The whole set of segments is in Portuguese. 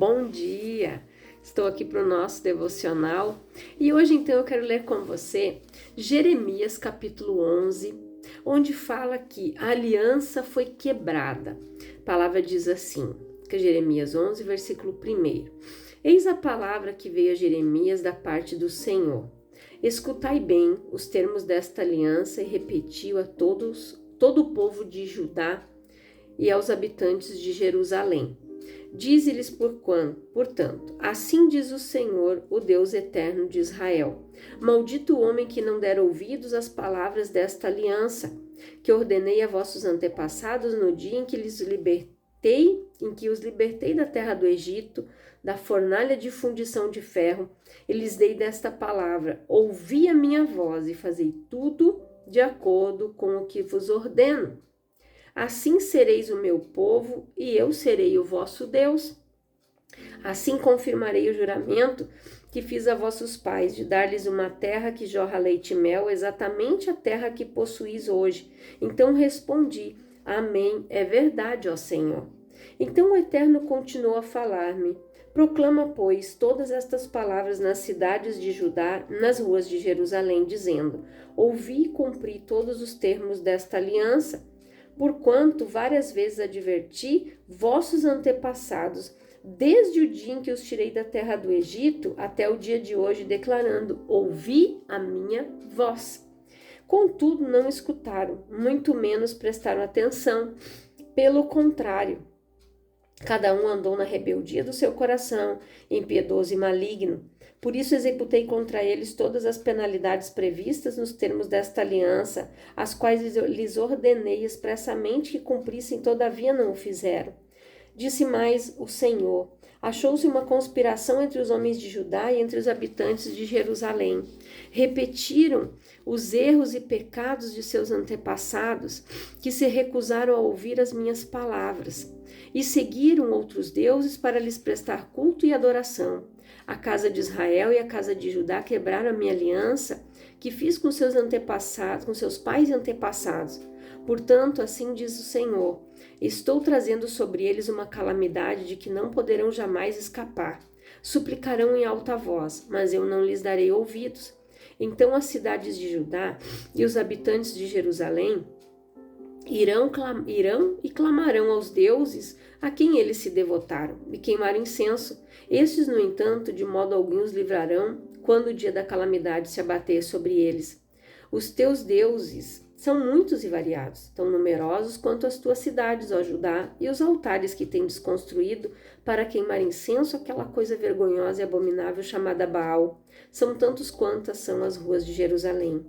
bom dia! Estou aqui para o nosso devocional e hoje então eu quero ler com você Jeremias capítulo 11, onde fala que a aliança foi quebrada. A palavra diz assim, que é Jeremias 11, versículo 1. Eis a palavra que veio a Jeremias da parte do Senhor. Escutai bem os termos desta aliança e repetiu a todo o povo de Judá e aos habitantes de Jerusalém. Dize-lhes portanto, assim diz o Senhor, o Deus eterno de Israel: maldito o homem que não der ouvidos às palavras desta aliança, que ordenei a vossos antepassados no dia em que os libertei da terra do Egito, da fornalha de fundição de ferro, e lhes dei desta palavra: ouvi a minha voz e fazei tudo de acordo com o que vos ordeno. Assim sereis o meu povo e eu serei o vosso Deus. Assim confirmarei o juramento que fiz a vossos pais, de dar-lhes uma terra que jorra leite e mel, exatamente a terra que possuís hoje. Então respondi: Amém, é verdade, ó Senhor. Então o Eterno continuou a falar-me: proclama, pois, todas estas palavras nas cidades de Judá, nas ruas de Jerusalém, dizendo: ouvi e cumpri todos os termos desta aliança, porquanto várias vezes adverti vossos antepassados, desde o dia em que os tirei da terra do Egito até o dia de hoje, declarando: ouvi a minha voz. Contudo, não escutaram, muito menos prestaram atenção. Pelo contrário, cada um andou na rebeldia do seu coração, impiedoso e maligno. Por isso executei contra eles todas as penalidades previstas nos termos desta aliança, as quais lhes ordenei expressamente que cumprissem, todavia não o fizeram. Disse mais o Senhor: achou-se uma conspiração entre os homens de Judá e entre os habitantes de Jerusalém. Repetiram os erros e pecados de seus antepassados, que se recusaram a ouvir as minhas palavras, e seguiram outros deuses para lhes prestar culto e adoração. A casa de Israel e a casa de Judá quebraram a minha aliança, que fiz com seus antepassados, com seus pais e antepassados. Portanto, assim diz o Senhor: estou trazendo sobre eles uma calamidade de que não poderão jamais escapar. Suplicarão em alta voz, mas eu não lhes darei ouvidos. Então as cidades de Judá e os habitantes de Jerusalém irão e clamarão aos deuses a quem eles se devotaram, e queimaram incenso. Estes, no entanto, de modo algum os livrarão quando o dia da calamidade se abater sobre eles. Os teus deuses são muitos e variados, tão numerosos quanto as tuas cidades, ó Judá, e os altares que tendes construído para queimar incenso, aquela coisa vergonhosa e abominável chamada Baal, são tantos quantas são as ruas de Jerusalém.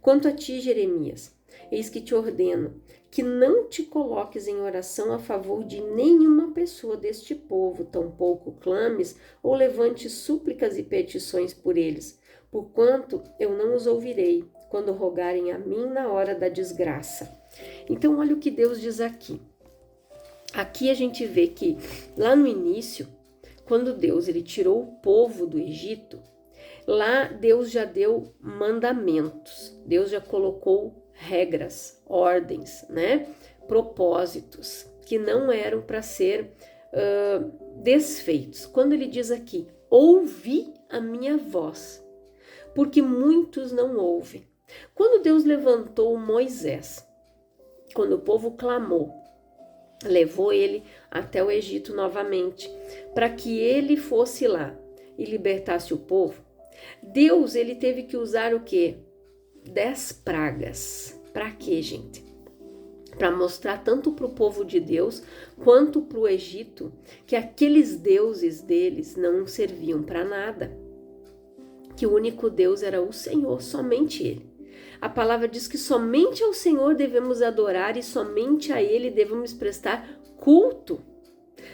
Quanto a ti, Jeremias, eis que te ordeno que não te coloques em oração a favor de nenhuma pessoa deste povo, tampouco clames ou levantes súplicas e petições por eles, porquanto eu não os ouvirei quando rogarem a mim na hora da desgraça. Então, olha o que Deus diz aqui. Aqui a gente vê que lá no início, quando Deus ele tirou o povo do Egito, lá Deus já deu mandamentos, Deus já colocou regras, ordens, né? Propósitos que não eram para ser desfeitos. Quando ele diz aqui, ouvi a minha voz, porque muitos não ouvem. Quando Deus levantou Moisés, quando o povo clamou, levou ele até o Egito novamente, para que ele fosse lá e libertasse o povo, Deus ele teve que usar o quê? 10 pragas. Para quê, gente? Para mostrar tanto para o povo de Deus quanto para o Egito que aqueles deuses deles não serviam para nada. Que o único Deus era o Senhor, somente Ele. A palavra diz que somente ao Senhor devemos adorar e somente a Ele devemos prestar culto.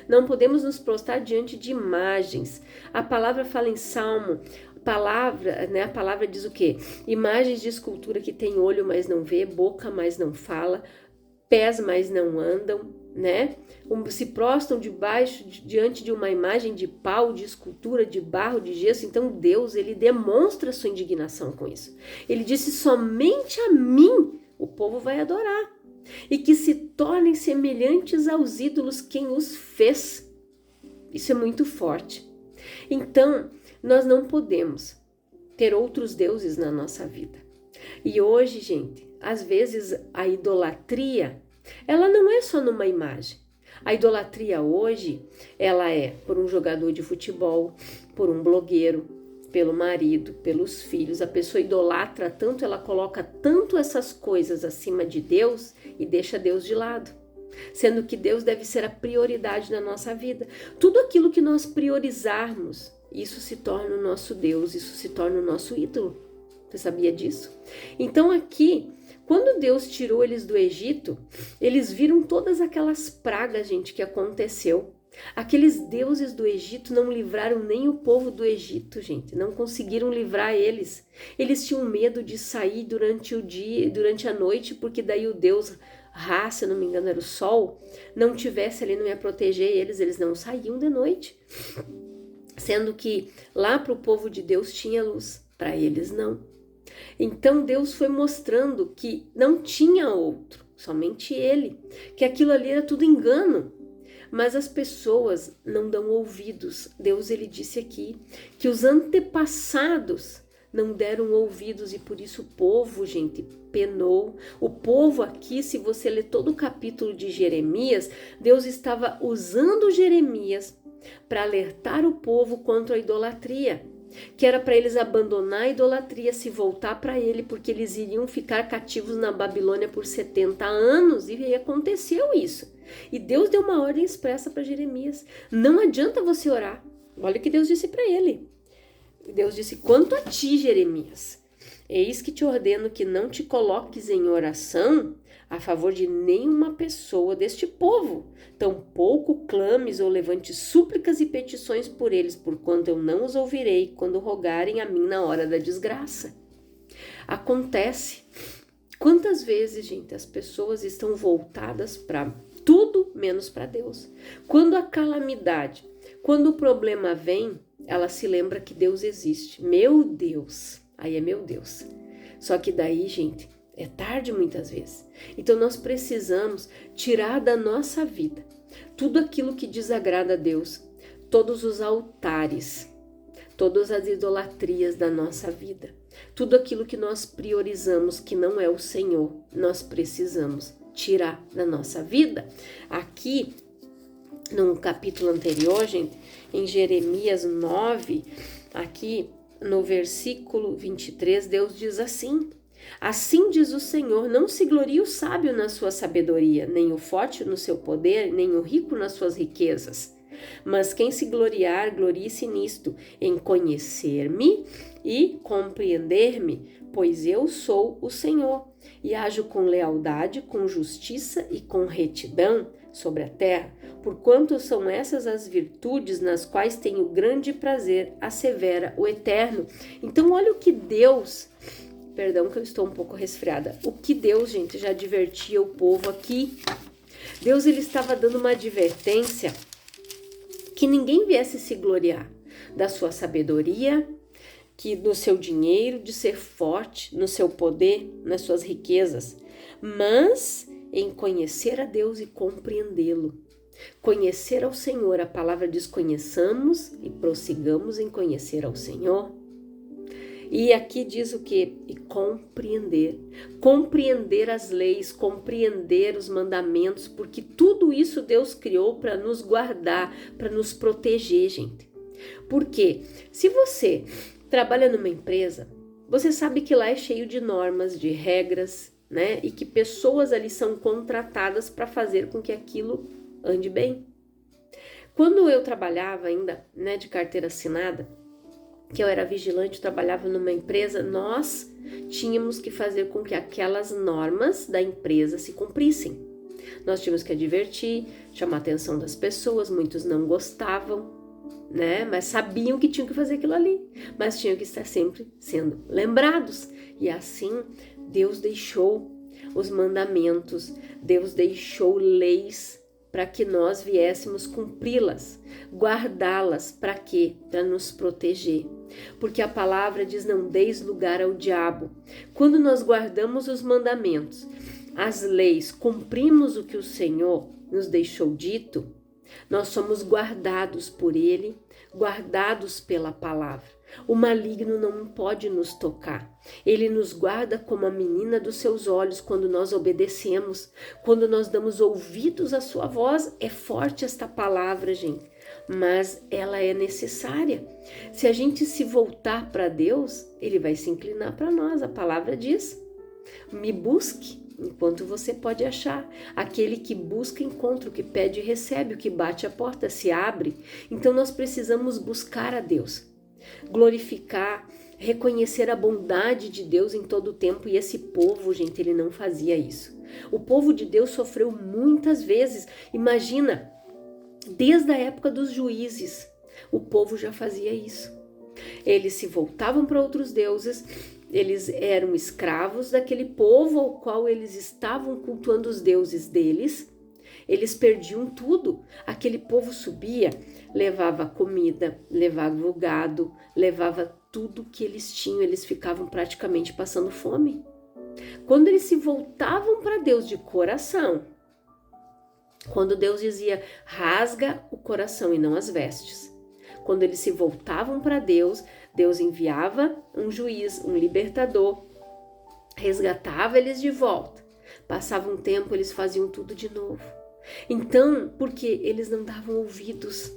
Não podemos nos prostrar diante de imagens. A palavra fala em Salmo, a palavra diz o quê? Imagens de escultura que tem olho, mas não vê, boca, mas não fala, pés, mas não andam, né? Se prostam diante de uma imagem de pau, de escultura, de barro, de gesso. Então Deus, ele demonstra sua indignação com isso. Ele disse: somente a mim o povo vai adorar, e que se tornem semelhantes aos ídolos quem os fez. Isso é muito forte. Então, nós não podemos ter outros deuses na nossa vida. E hoje, gente, às vezes a idolatria, ela não é só numa imagem. A idolatria hoje, ela é por um jogador de futebol, por um blogueiro, pelo marido, pelos filhos. A pessoa idolatra tanto, ela coloca tanto essas coisas acima de Deus e deixa Deus de lado. Sendo que Deus deve ser a prioridade na nossa vida. Tudo aquilo que nós priorizarmos, isso se torna o nosso Deus, isso se torna o nosso ídolo. Você sabia disso? Então aqui, quando Deus tirou eles do Egito, eles viram todas aquelas pragas, gente, que aconteceu. Aqueles deuses do Egito não livraram nem o povo do Egito, gente. Não conseguiram livrar eles. Eles tinham medo de sair durante o dia, durante a noite, porque daí o Deus Ra, se não me engano era o sol, não tivesse ali, não ia proteger eles. Eles não saíam de noite. Sendo que lá para o povo de Deus tinha luz, para eles não. Então Deus foi mostrando que não tinha outro, somente Ele, que aquilo ali era tudo engano. Mas as pessoas não dão ouvidos. Deus, ele disse aqui que os antepassados não deram ouvidos e por isso o povo, gente, penou. O povo aqui, se você ler todo o capítulo de Jeremias, Deus estava usando Jeremias para alertar o povo contra a idolatria, que era para eles abandonar a idolatria, se voltar para ele, porque eles iriam ficar cativos na Babilônia por 70 anos, e aí aconteceu isso. E Deus deu uma ordem expressa para Jeremias: não adianta você orar. Olha o que Deus disse para ele. Deus disse: quanto a ti, Jeremias, eis que te ordeno que não te coloques em oração a favor de nenhuma pessoa deste povo, tampouco clames ou levantes súplicas e petições por eles, porquanto eu não os ouvirei quando rogarem a mim na hora da desgraça. Acontece. Quantas vezes, gente, as pessoas estão voltadas para tudo menos para Deus. Quando a calamidade, quando o problema vem, ela se lembra que Deus existe. Meu Deus, aí é meu Deus. Só que daí, gente, é tarde muitas vezes. Então nós precisamos tirar da nossa vida tudo aquilo que desagrada a Deus, todos os altares, todas as idolatrias da nossa vida, tudo aquilo que nós priorizamos que não é o Senhor, nós precisamos tirar da nossa vida. Aqui, no capítulo anterior, gente, em Jeremias 9, aqui no versículo 23, Deus diz assim: assim diz o Senhor, não se glorie o sábio na sua sabedoria, nem o forte no seu poder, nem o rico nas suas riquezas. Mas quem se gloriar, glorie-se nisto, em conhecer-me e compreender-me, pois eu sou o Senhor, e ajo com lealdade, com justiça e com retidão sobre a terra, porquanto são essas as virtudes nas quais tenho grande prazer, assevera o Eterno. Então olha o que Deus, perdão que eu estou um pouco resfriada, o que Deus, gente, já advertia o povo aqui. Deus, ele estava dando uma advertência que ninguém viesse se gloriar da sua sabedoria, que do seu dinheiro, de ser forte, no seu poder, nas suas riquezas, mas em conhecer a Deus e compreendê-lo. Conhecer ao Senhor, a palavra diz: conheçamos e prossigamos em conhecer ao Senhor. E aqui diz o quê? E compreender. Compreender as leis, compreender os mandamentos, porque tudo isso Deus criou para nos guardar, para nos proteger, gente. Porque se você trabalha numa empresa, você sabe que lá é cheio de normas, de regras, né? E que pessoas ali são contratadas para fazer com que aquilo ande bem. Quando eu trabalhava ainda, né, de carteira assinada, que eu era vigilante, trabalhava numa empresa, nós tínhamos que fazer com que aquelas normas da empresa se cumprissem. Nós tínhamos que advertir, chamar a atenção das pessoas, muitos não gostavam, né? Mas sabiam que tinham que fazer aquilo ali, mas tinham que estar sempre sendo lembrados. E assim, Deus deixou os mandamentos, Deus deixou leis para que nós viéssemos cumpri-las, guardá-las. Para quê? Para nos proteger. Porque a palavra diz: não deis lugar ao diabo. Quando nós guardamos os mandamentos, as leis, cumprimos o que o Senhor nos deixou dito, Nós somos guardados por Ele, guardados pela palavra. O maligno não pode nos tocar. Ele nos guarda como a menina dos seus olhos quando nós obedecemos, quando nós damos ouvidos à sua voz. É forte esta palavra, gente, mas ela é necessária. Se a gente se voltar para Deus, Ele vai se inclinar para nós. A palavra diz: me busque enquanto você pode achar. Aquele que busca, encontra. O que pede, recebe. O que bate, a porta se abre. Então nós precisamos buscar a Deus, glorificar, reconhecer a bondade de Deus em todo o tempo. E esse povo, gente, ele não fazia isso. O povo de Deus sofreu muitas vezes. Imagina, desde a época dos juízes, o povo já fazia isso. Eles se voltavam para outros deuses, eles eram escravos daquele povo ao qual eles estavam cultuando os deuses deles. Eles perdiam tudo. Aquele povo subia, levava comida, levava o gado, levava tudo que eles tinham. Eles ficavam praticamente passando fome. Quando eles se voltavam para Deus de coração, quando Deus dizia, rasga o coração e não as vestes. Quando eles se voltavam para Deus, Deus enviava um juiz, um libertador, resgatava eles de volta. Passava um tempo, eles faziam tudo de novo. Então, porque eles não davam ouvidos.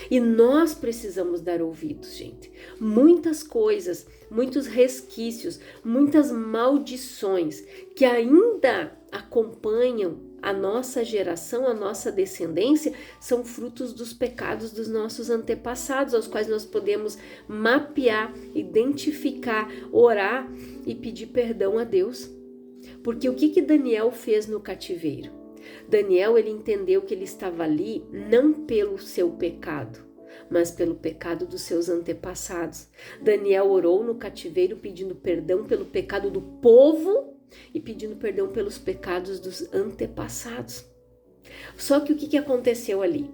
E nós precisamos dar ouvidos, gente. Muitas coisas, muitos resquícios, muitas maldições que ainda acompanham a nossa geração, a nossa descendência, são frutos dos pecados dos nossos antepassados, aos quais nós podemos mapear, identificar, orar e pedir perdão a Deus. Porque o que Daniel fez no cativeiro? Daniel, ele entendeu que ele estava ali não pelo seu pecado, mas pelo pecado dos seus antepassados. Daniel orou no cativeiro pedindo perdão pelo pecado do povo e pedindo perdão pelos pecados dos antepassados. Só que o que aconteceu ali?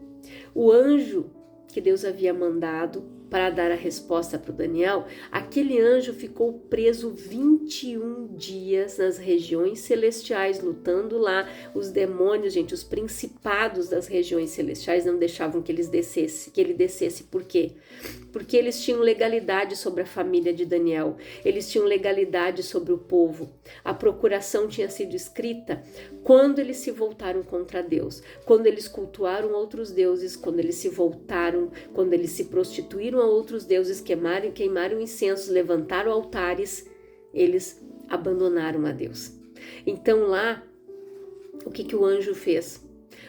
O anjo que Deus havia mandado para dar a resposta para o Daniel, aquele anjo ficou preso 21 dias nas regiões celestiais, lutando lá. Os demônios, gente, os principados das regiões celestiais não deixavam que ele descesse. Por quê? Porque eles tinham legalidade sobre a família de Daniel, eles tinham legalidade sobre o povo. A procuração tinha sido escrita quando eles se voltaram contra Deus, quando eles cultuaram outros deuses, quando eles se voltaram, quando eles se prostituíram a outros deuses, queimaram incensos, levantaram altares, eles abandonaram a Deus. Então lá, o que o anjo fez?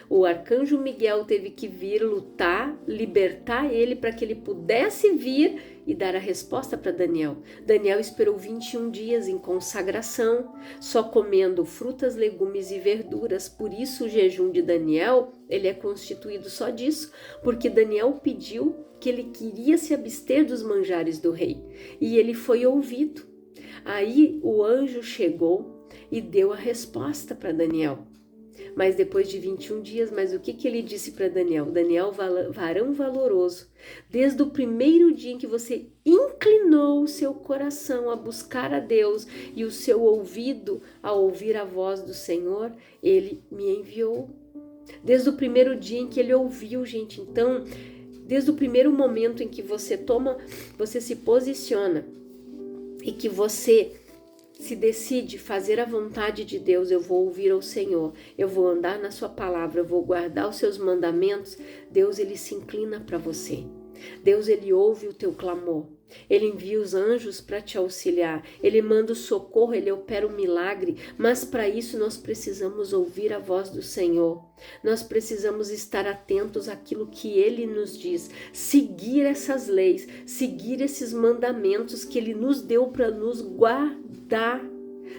O arcanjo Miguel teve que vir lutar, libertar ele para que ele pudesse vir e dar a resposta para Daniel. Daniel esperou 21 dias em consagração, só comendo frutas, legumes e verduras. Por isso o jejum de Daniel, ele é constituído só disso, porque Daniel pediu que ele queria se abster dos manjares do rei e ele foi ouvido. Aí o anjo chegou e deu a resposta para Daniel. Mas depois de 21 dias, mas o que ele disse para Daniel? Daniel, varão valoroso, desde o primeiro dia em que você inclinou o seu coração a buscar a Deus e o seu ouvido a ouvir a voz do Senhor, ele me enviou. Desde o primeiro dia em que ele ouviu, gente. Então, desde o primeiro momento em que você se posiciona e que você se decide fazer a vontade de Deus, eu vou ouvir ao Senhor, eu vou andar na sua palavra, eu vou guardar os seus mandamentos, Deus, ele se inclina para você. Deus, ele ouve o teu clamor. Ele envia os anjos para te auxiliar. Ele manda o socorro, ele opera o milagre. Mas para isso nós precisamos ouvir a voz do Senhor. Nós precisamos estar atentos àquilo que ele nos diz. Seguir essas leis, seguir esses mandamentos que ele nos deu para nos guardar.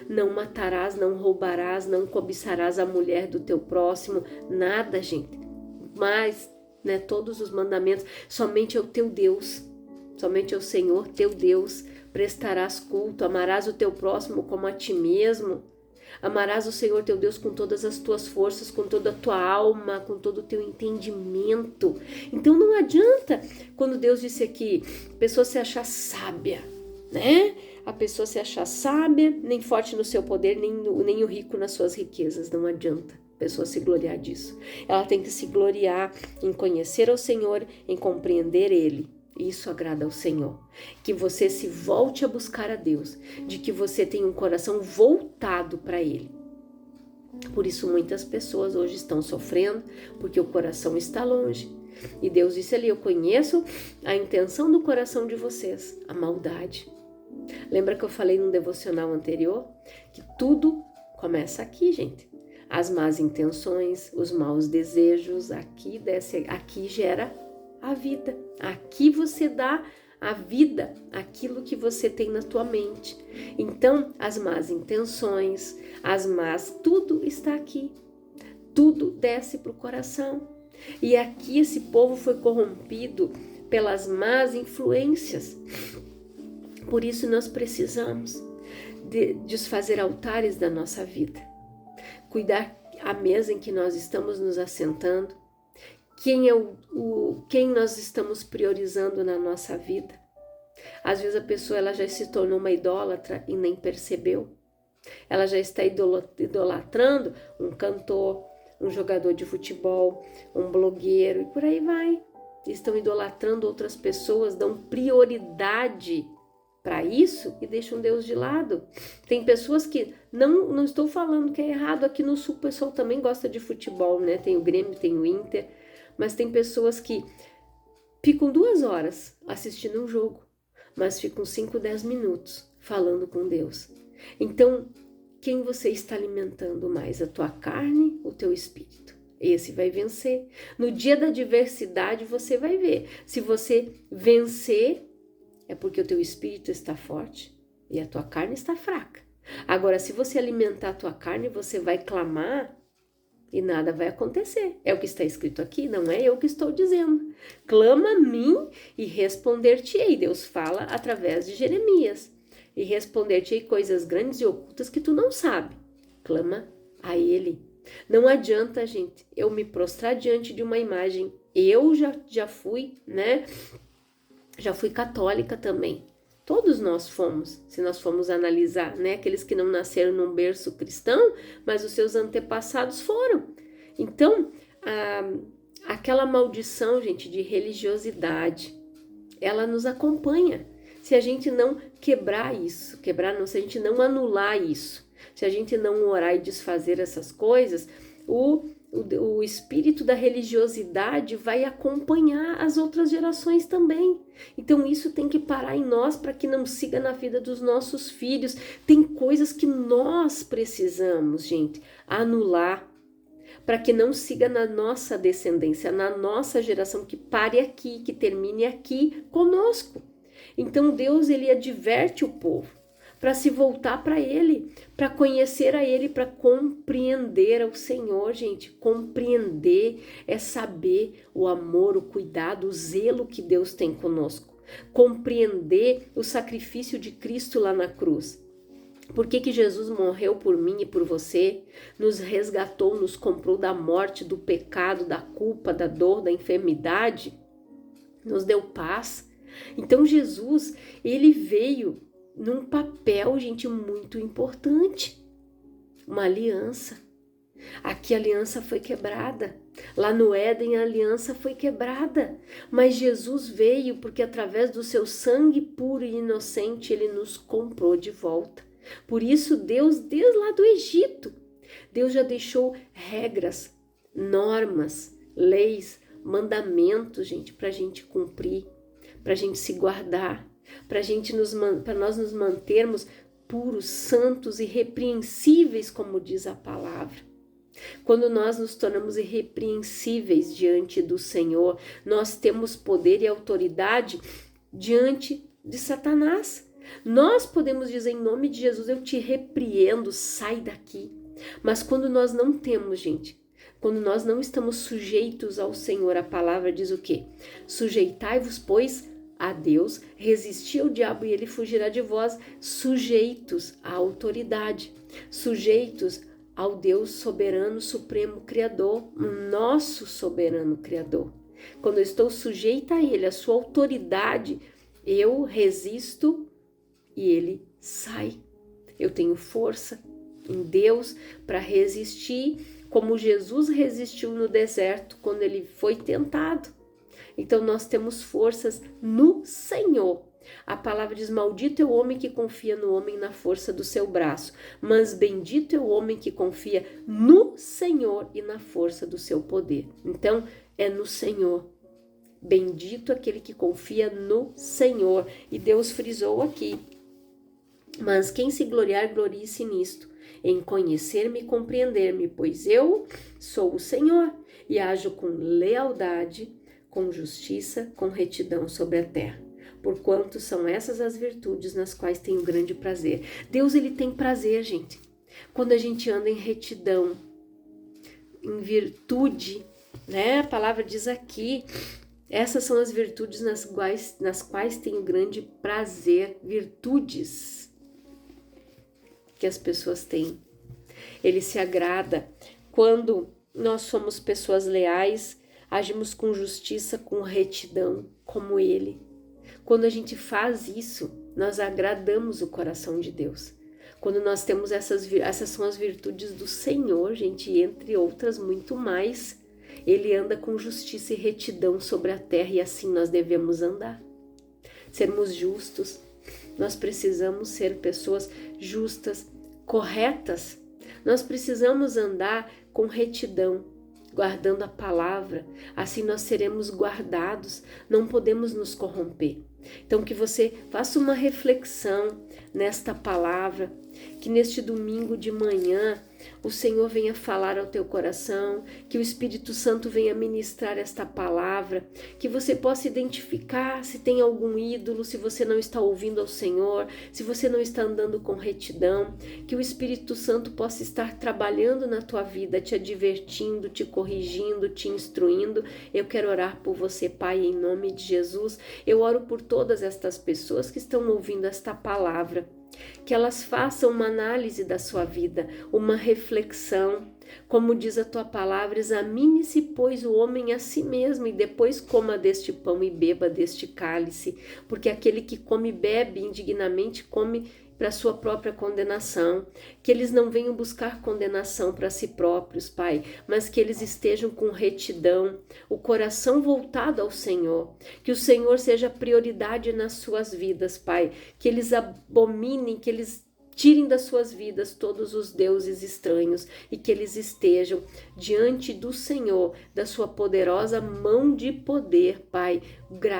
Não matarás, não roubarás, não cobiçarás a mulher do teu próximo. Nada, gente. Mas, todos os mandamentos, somente é o teu Deus. Somente ao Senhor teu Deus prestarás culto, amarás o teu próximo como a ti mesmo, amarás o Senhor teu Deus com todas as tuas forças, com toda a tua alma, com todo o teu entendimento. Então não adianta, quando Deus disse aqui, a pessoa se achar sábia, A pessoa se achar sábia, nem forte no seu poder, nem o rico nas suas riquezas, não adianta. pessoa se gloriar disso. Ela tem que se gloriar em conhecer ao Senhor, em compreender Ele. Isso agrada ao Senhor. Que você se volte a buscar a Deus, de que você tenha um coração voltado para Ele. Por isso muitas pessoas hoje estão sofrendo, porque o coração está longe. E Deus disse ali, eu conheço a intenção do coração de vocês, a maldade. Lembra que eu falei num devocional anterior? Que tudo começa aqui, gente. As más intenções, os maus desejos, aqui gera a vida. Aqui você dá a vida, aquilo que você tem na tua mente. Então, as más intenções, tudo está aqui. Tudo desce para o coração. E aqui esse povo foi corrompido pelas más influências. Por isso nós precisamos desfazer altares da nossa vida. Cuidar a mesa em que nós estamos nos assentando. Quem nós estamos priorizando na nossa vida. Às vezes a pessoa ela já se tornou uma idólatra e nem percebeu. Ela já está idolatrando um cantor, um jogador de futebol, um blogueiro e por aí vai. Estão idolatrando outras pessoas, dão prioridade para isso e deixam Deus de lado. Tem pessoas que, não estou falando que é errado, aqui no Sul o pessoal também gosta de futebol, né? Tem o Grêmio, tem o Inter, mas tem pessoas que ficam 2 horas assistindo um jogo, mas ficam 5, 10 minutos falando com Deus. Então, quem você está alimentando mais? A tua carne ou o teu espírito? Esse vai vencer. No dia da adversidade você vai ver. Se você vencer, é porque o teu espírito está forte e a tua carne está fraca. Agora, se você alimentar a tua carne, você vai clamar e nada vai acontecer. É o que está escrito aqui, não é eu que estou dizendo. Clama a mim e responder-te-ei. Deus fala através de Jeremias. E responder-te-ei coisas grandes e ocultas que tu não sabe. Clama a Ele. Não adianta, gente, eu me prostrar diante de uma imagem. Eu já fui, né? Já fui católica também. Todos nós fomos, se nós formos analisar, né? Aqueles que não nasceram num berço cristão, mas os seus antepassados foram. Então, aquela maldição, gente, de religiosidade, ela nos acompanha. Se a gente não quebrar isso, se a gente não anular isso, se a gente não orar e desfazer essas coisas, o espírito da religiosidade vai acompanhar as outras gerações também. Então isso tem que parar em nós para que não siga na vida dos nossos filhos. Tem coisas que nós precisamos, gente, anular para que não siga na nossa descendência, na nossa geração, que pare aqui, que termine aqui conosco. Então Deus, ele adverte o povo para se voltar para Ele, para conhecer a Ele, para compreender ao Senhor, gente. Compreender é saber o amor, o cuidado, o zelo que Deus tem conosco. Compreender o sacrifício de Cristo lá na cruz. Por que Jesus morreu por mim e por você? Nos resgatou, nos comprou da morte, do pecado, da culpa, da dor, da enfermidade. Nos deu paz. Então Jesus, ele veio num papel, gente, muito importante. Uma aliança. Aqui a aliança foi quebrada. Lá no Éden a aliança foi quebrada. Mas Jesus veio porque através do seu sangue puro e inocente ele nos comprou de volta. Por isso Deus, desde lá do Egito, Deus já deixou regras, normas, leis, mandamentos, gente, para a gente cumprir, para a gente se guardar, para nós nos mantermos puros, santos e irrepreensíveis, como diz a palavra. Quando nós nos tornamos irrepreensíveis diante do Senhor, nós temos poder e autoridade diante de Satanás. Nós podemos dizer em nome de Jesus, eu te repreendo, sai daqui. Mas quando nós não temos, gente, quando nós não estamos sujeitos ao Senhor, a palavra diz o quê? Sujeitai-vos, pois, a Deus, resisti ao diabo e ele fugirá de vós, sujeitos à autoridade, sujeitos ao Deus soberano, supremo, criador, nosso soberano criador. Quando eu estou sujeita a ele, a sua autoridade, eu resisto e ele sai. Eu tenho força em Deus para resistir como Jesus resistiu no deserto quando ele foi tentado. Então nós temos forças no Senhor. A palavra diz: maldito é o homem que confia no homem na força do seu braço, mas bendito é o homem que confia no Senhor e na força do seu poder. Então é no Senhor. Bendito aquele que confia no Senhor. E Deus frisou aqui: mas quem se gloriar, glorie-se nisto, em conhecer-me e compreender-me, pois eu sou o Senhor e ajo com lealdade, com justiça, com retidão sobre a terra. Porquanto são essas as virtudes nas quais tenho grande prazer. Deus, ele tem prazer, gente, quando a gente anda em retidão, em virtude, né? A palavra diz aqui, essas são as virtudes nas quais tenho grande prazer. Virtudes que as pessoas têm. Ele se agrada quando nós somos pessoas leais, agimos com justiça, com retidão, como ele. Quando a gente faz isso, nós agradamos o coração de Deus. Quando nós temos essas são as virtudes do Senhor, gente, e entre outras muito mais. Ele anda com justiça e retidão sobre a terra e assim nós devemos andar. Sermos justos, nós precisamos ser pessoas justas, corretas. Nós precisamos andar com retidão, guardando a palavra. Assim nós seremos guardados, não podemos nos corromper. Então que você faça uma reflexão nesta palavra, que neste domingo de manhã o Senhor venha falar ao teu coração, que o Espírito Santo venha ministrar esta palavra, que você possa identificar se tem algum ídolo, se você não está ouvindo ao Senhor, se você não está andando com retidão, que o Espírito Santo possa estar trabalhando na tua vida, te advertindo, te corrigindo, te instruindo. Eu quero orar por você, Pai, em nome de Jesus. Eu oro por todas estas pessoas que estão ouvindo esta palavra, que elas façam uma análise da sua vida, uma reflexão. Como diz a tua palavra, examine-se, pois, o homem a si mesmo, e depois coma deste pão e beba deste cálice, porque aquele que come e bebe indignamente come para sua própria condenação. Que eles não venham buscar condenação para si próprios, Pai, mas que eles estejam com retidão, o coração voltado ao Senhor, que o Senhor seja prioridade nas suas vidas, Pai, que eles abominem, que eles tirem das suas vidas todos os deuses estranhos e que eles estejam diante do Senhor, da sua poderosa mão de poder, Pai,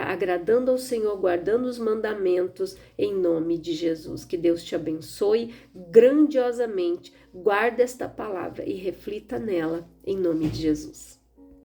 agradando ao Senhor, guardando os mandamentos, em nome de Jesus. Que Deus te abençoe grandiosamente. Guarda esta palavra e reflita nela, em nome de Jesus.